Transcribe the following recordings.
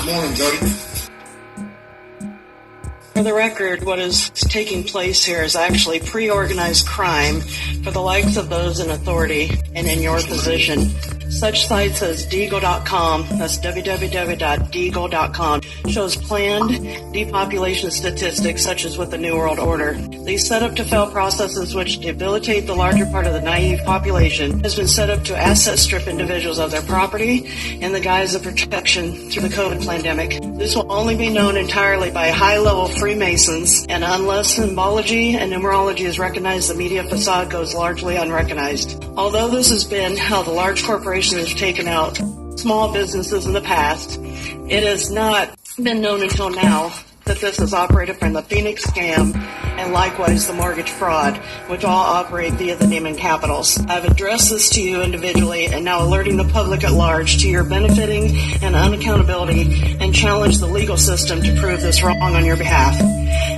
Morning, Jody. For the record, what is taking place here is actually pre-organized crime for the likes of those in authority and in your position. Such sites as Deagle.com, that's www.deagle.com, shows planned depopulation statistics such as with the New World Order. These set-up-to-fail processes which debilitate the larger part of the naive population has been set up to asset strip individuals of their property in the guise of protection through the COVID pandemic. This will only be known entirely by high-level Freemasons, and unless symbology and numerology is recognized, the media facade goes largely unrecognized. Although this has been how the large corporations have taken out small businesses in the past, it has not been known until now that this is operated from the Phoenix scam and likewise the mortgage fraud, which all operate via the Neiman Capitals. I've addressed this to you individually and now alerting the public at large to your benefiting and unaccountability and challenge the legal system to prove this wrong on your behalf.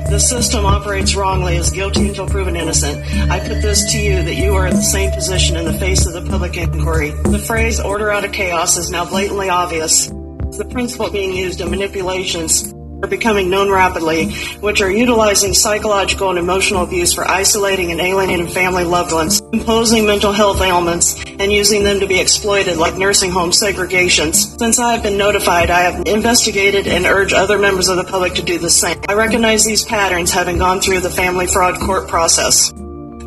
The system operates wrongly, is guilty until proven innocent. I put this to you that you are in the same position in the face of the public inquiry. The phrase order out of chaos is now blatantly obvious. The principle being used in manipulations are becoming known rapidly, which are utilizing psychological and emotional abuse for isolating and alienating family loved ones, imposing mental health ailments, and using them to be exploited like nursing home segregations. Since I have been notified, I have investigated and urge other members of the public to do the same. I recognize these patterns having gone through the family fraud court process.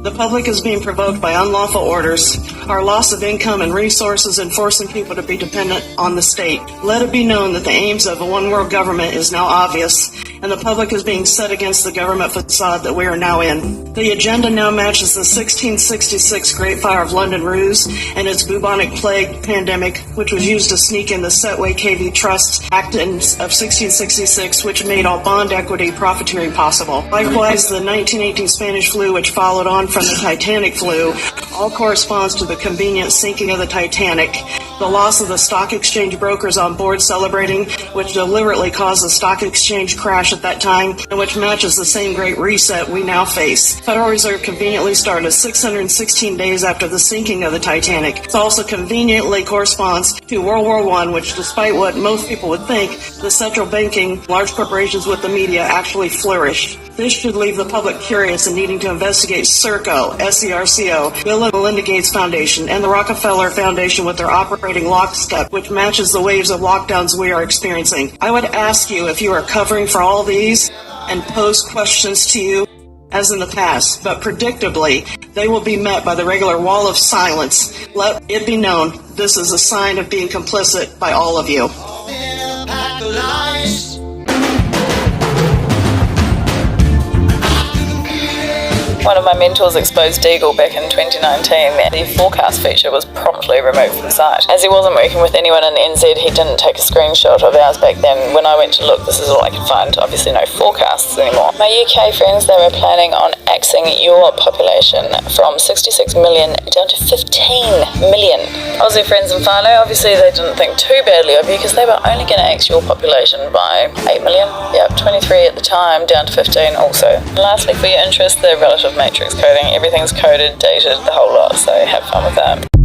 The public is being provoked by unlawful orders, our loss of income and resources, and forcing people to be dependent on the state. Let it be known that the aims of a one-world government is now obvious, and the public is being set against the government facade that we are now in. The agenda now matches the 1666 Great Fire of London ruse and its bubonic plague pandemic, which was used to sneak in the Setway KV Trust Act of 1666, which made all bond equity profiteering possible. Likewise, the 1918 Spanish flu, which followed on from the Titanic flu, all corresponds to the convenient sinking of the Titanic, the loss of the stock exchange brokers on board celebrating, which deliberately caused the stock exchange crash at that time, and which matches the same great reset we now face. Federal Reserve conveniently started 616 days after the sinking of the Titanic. It also conveniently corresponds to World War I, which, despite what most people would think, the central banking, large corporations with the media actually flourished. This should leave the public curious and needing to investigate SERCO, S-E-R-C-O, Bill and Melinda Gates Foundation, and the Rockefeller Foundation with their operating lockstep, which matches the waves of lockdowns we are experiencing. I would ask you if you are covering for all these and pose questions to you as in the past, but predictably, they will be met by the regular wall of silence. Let it be known, this is a sign of being complicit by all of you. One of my mentors exposed Deagle back in 2019. The forecast feature was promptly removed from the site. As he wasn't working with anyone in NZ, he didn't take a screenshot of ours back then. When I went to look, this is all I could find. Obviously no forecasts anymore. My UK friends, they were planning on axing your population from 66 million down to 15 million. Aussie friends and whānau, obviously they didn't think too badly of you because they were only going to axe your population by 8 million. Yep, 23 at the time, down to 15 also. And lastly, for your interest, the relative matrix coding. Everything's coded, dated, the whole lot, so have fun with that.